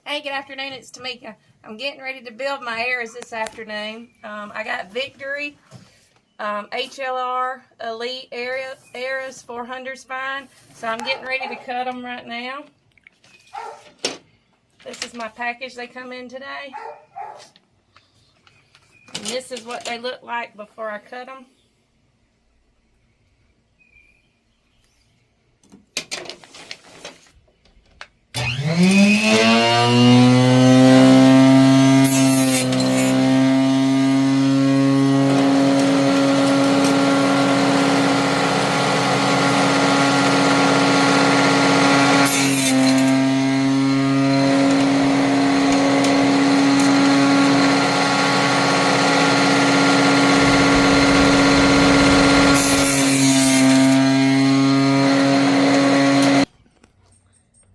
Hey, good afternoon. It's Tamika. I'm getting ready to build my arrows this afternoon. I got Victory HLR Elite arrows 400 spine. So I'm getting ready to cut them right now. This is my package they come in today. And this is what they look like before I cut them.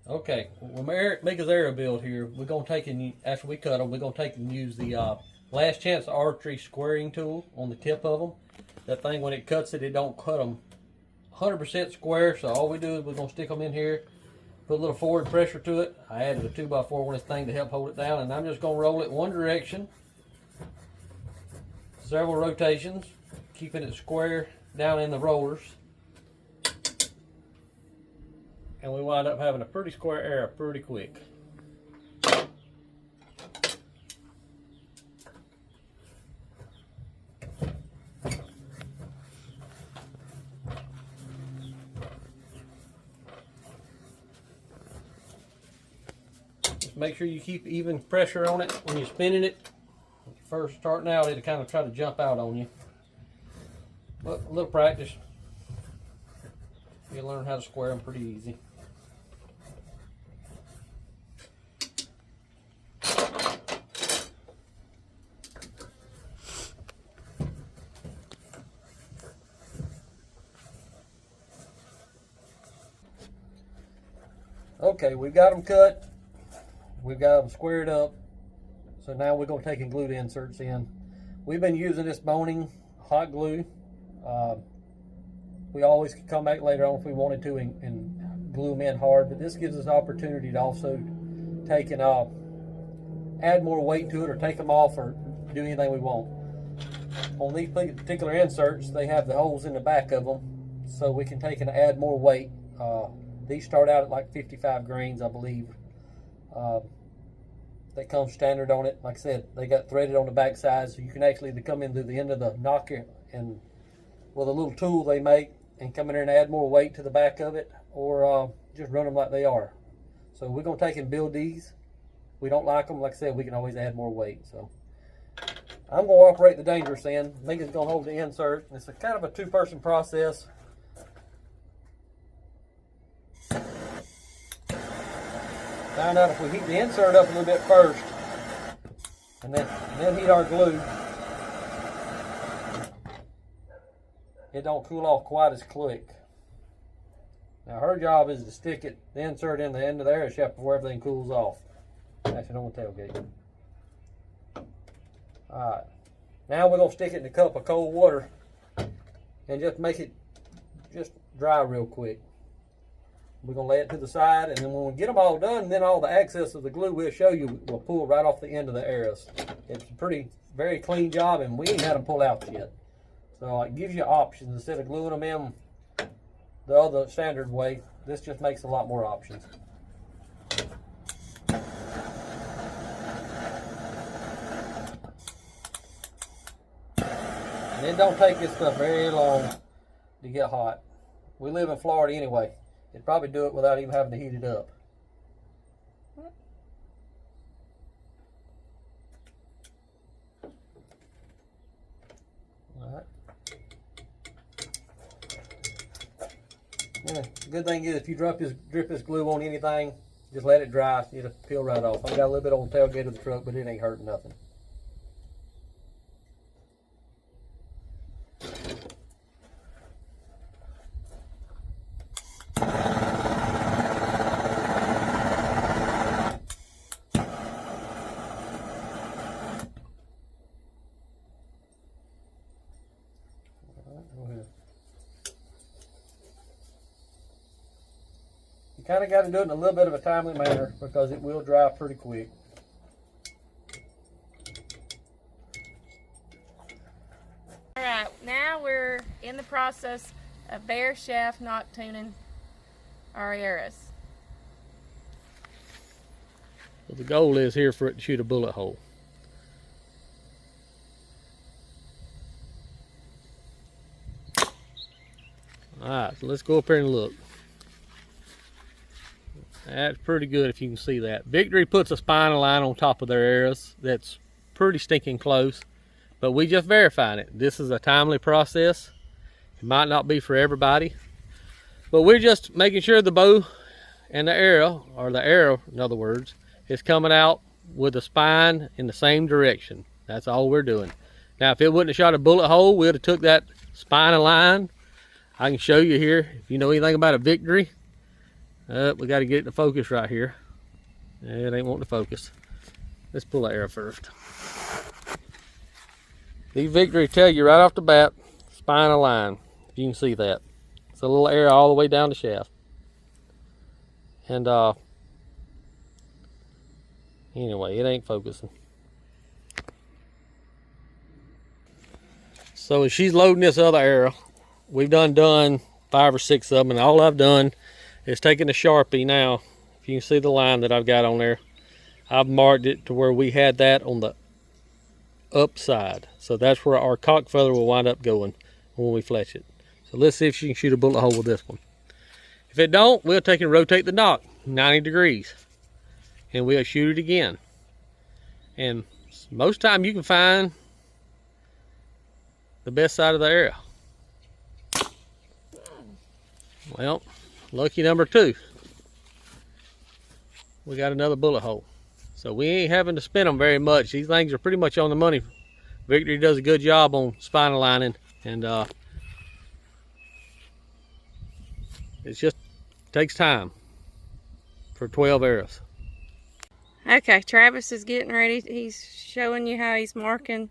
Okay, when Eric make his arrow build here, we're gonna take and after we cut them, we're gonna take and use the last chance archery squaring tool on the tip of them. That thing, when it cuts it, it don't cut them 100% square. So all we do is we're gonna stick them in here, put a little forward pressure to it. I added a 2x4 on this thing to help hold it down, and I'm just gonna roll it one direction, several rotations, keeping it square down in the rollers. And we wind up having a pretty square arrow pretty quick. Just make sure you keep even pressure on it when you're spinning it. When you're first starting out, it'll kind of try to jump out on you. But a little practice, you'll learn how to square them pretty easy. Okay, we've got them cut. We've got them squared up. So now we're going to take and glue the inserts in. We've been using this boning hot glue. We always could come back later on if we wanted to and glue them in hard, but this gives us an opportunity to also take and add more weight to it, or take them off, or do anything we want. On these particular inserts, they have the holes in the back of them, so we can take and add more weight. These start out at like 55 grains, I believe. They come standard on it. Like I said, they got threaded on the back side, so you can actually come in through the end of the knocker and with a little tool they make and come in there and add more weight to the back of it, or just run them like they are. So we're going to take and build these. We don't like them. Like I said, we can always add more weight. So I'm going to operate the dangerous end. Megan's going to hold the insert. It's a kind of a two-person process. Find out if we heat the insert up a little bit first, and then heat our glue, it don't cool off quite as quick. Now her job is to stick the insert in the end of the arrow shaft before everything cools off. Actually, on the tailgate. Alright, now we're going to stick it in a cup of cold water and just make it just dry real quick. We're going to lay it to the side, and then when we get them all done, then all the excess of the glue we'll show you will pull right off the end of the arrows. It's a very clean job, and we ain't had them pull out yet. So it gives you options. Instead of gluing them in the other standard way, this just makes a lot more options. And it don't take this stuff very long to get hot. We live in Florida anyway. You'd probably do it without even having to heat it up. Alright. Yeah, the good thing is if you drip this glue on anything, just let it dry, it'll peel right off. I got a little bit on the tailgate of the truck, but it ain't hurting nothing. You kind of got to do it in a little bit of a timely manner because it will dry pretty quick. All right, now we're in the process of bare shaft nock tuning our arrows. So the goal is here for it to shoot a bullet hole. Alright, so let's go up here and look. That's pretty good if you can see that. Victory puts a spinal line on top of their arrows that's pretty stinking close, but we just verifying it. This is a timely process. It might not be for everybody, but we're just making sure the bow and the arrow, or the arrow in other words, is coming out with the spine in the same direction. That's all we're doing. Now if it wouldn't have shot a bullet hole, we would have took that spinal line. I can show you here if you know anything about a Victory. We got to get it to focus right here. It ain't wanting to focus. Let's pull the arrow first. These Victory tell you right off the bat, spinal line. If you can see that, it's a little arrow all the way down the shaft. And anyway, it ain't focusing. So as she's loading this other arrow, we've done 5 or 6 of them, and all I've done is taken a Sharpie. Now if you can see the line that I've got on there, I've marked it to where we had that on the upside, so that's where our cock feather will wind up going when we fletch it. So let's see if she can shoot a bullet hole with this one. If it don't, we'll take and rotate the nock 90 degrees and we'll shoot it again. And most time you can find the best side of the arrow. Well, lucky number 2. We got another bullet hole. So we ain't having to spin them very much. These things are pretty much on the money. Victory does a good job on spinal lining, and it just takes time for 12 arrows. Okay, Travis is getting ready. He's showing you how he's marking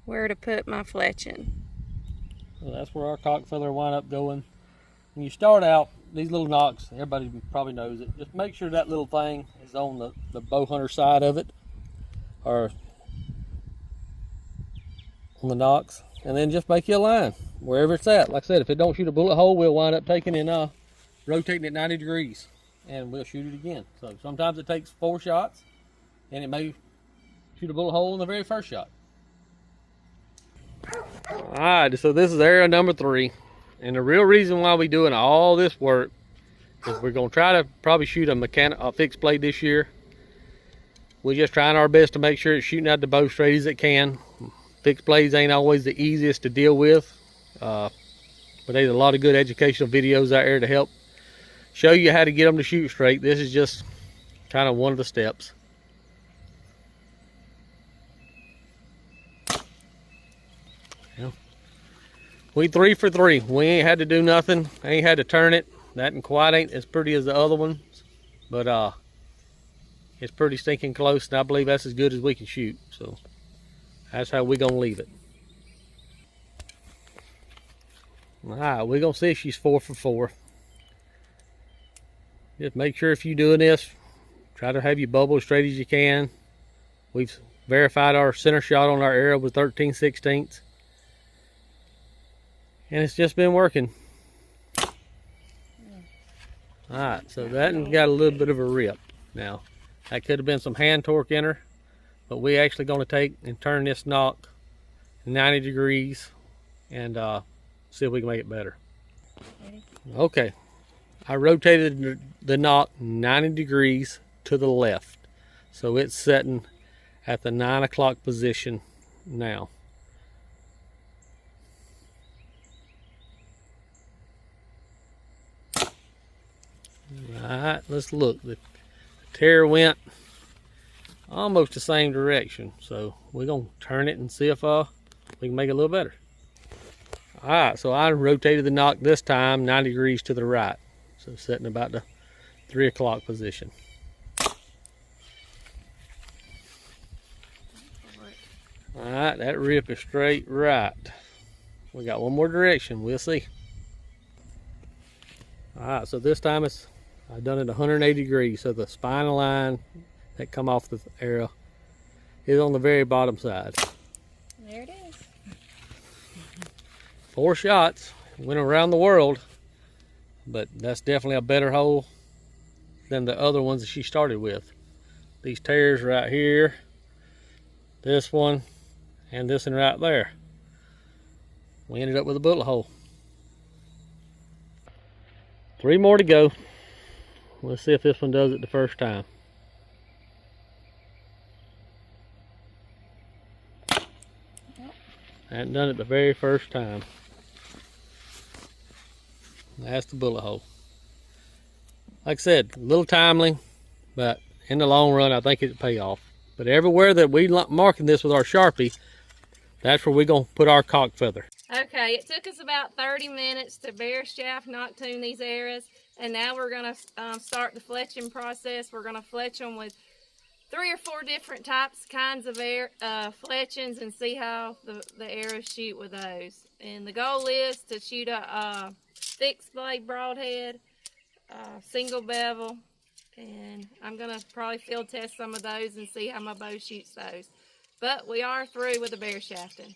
where to put my fletching. Well, that's where our cock feather will wind up going. When you start out, these little nocks, everybody probably knows it, just make sure that little thing is on the bow hunter side of it, or on the nocks, and then just make you a line wherever it's at. Like I said, if it don't shoot a bullet hole, we'll wind up taking and rotating it 90 degrees, and we'll shoot it again. So sometimes it takes 4 shots, and it may shoot a bullet hole in the very first shot. Alright, so this is arrow number 3. And the real reason why we're doing all this work is we're going to try to probably shoot a fixed blade this year. We're just trying our best to make sure it's shooting out the bow straight as it can. Fixed blades ain't always the easiest to deal with. But there's a lot of good educational videos out there to help show you how to get them to shoot straight. This is just kind of one of the steps. We 3 for 3. We ain't had to do nothing. Ain't had to turn it. That and quite ain't as pretty as the other ones, but it's pretty stinking close, and I believe that's as good as we can shoot. So that's how we gonna leave it. All right, we're gonna see if she's 4 for 4. Just make sure if you're doing this, try to have your bubble as straight as you can. We've verified our center shot on our arrow with 13/16. And it's just been working. Alright, so that got a little bit of a rip. Now, that could have been some hand torque in her, but we actually going to take and turn this nock 90 degrees and see if we can make it better. Okay, I rotated the nock 90 degrees to the left. So it's setting at the 9 o'clock position now. Alright, let's look. The tear went almost the same direction, so we're going to turn it and see if we can make it a little better. Alright, so I rotated the nock this time 90 degrees to the right, so setting about the 3 o'clock position. Alright, that rip is straight right. We got one more direction, we'll see. Alright, so this time I've done it 180 degrees, so the spinal line that come off the arrow is on the very bottom side. There it is. 4 shots, went around the world, but that's definitely a better hole than the other ones that she started with. These tears right here, this one, and this one right there. We ended up with a bullet hole. 3 more to go. Let's see if this one does it the first time. Hadn't done it the very first time. That's the bullet hole. Like I said, a little timely, but in the long run, I think it'll pay off. But everywhere that we marking this with our Sharpie, that's where we're going to put our cock feather. Okay, it took us about 30 minutes to bare shaft nock tune these arrows, and now we're going to start the fletching process. We're going to fletch them with 3 or 4 different kinds of fletchings and see how the arrows shoot with those. And the goal is to shoot a fixed blade broadhead, single bevel, and I'm going to probably field test some of those and see how my bow shoots those. But we are through with the bare shafting.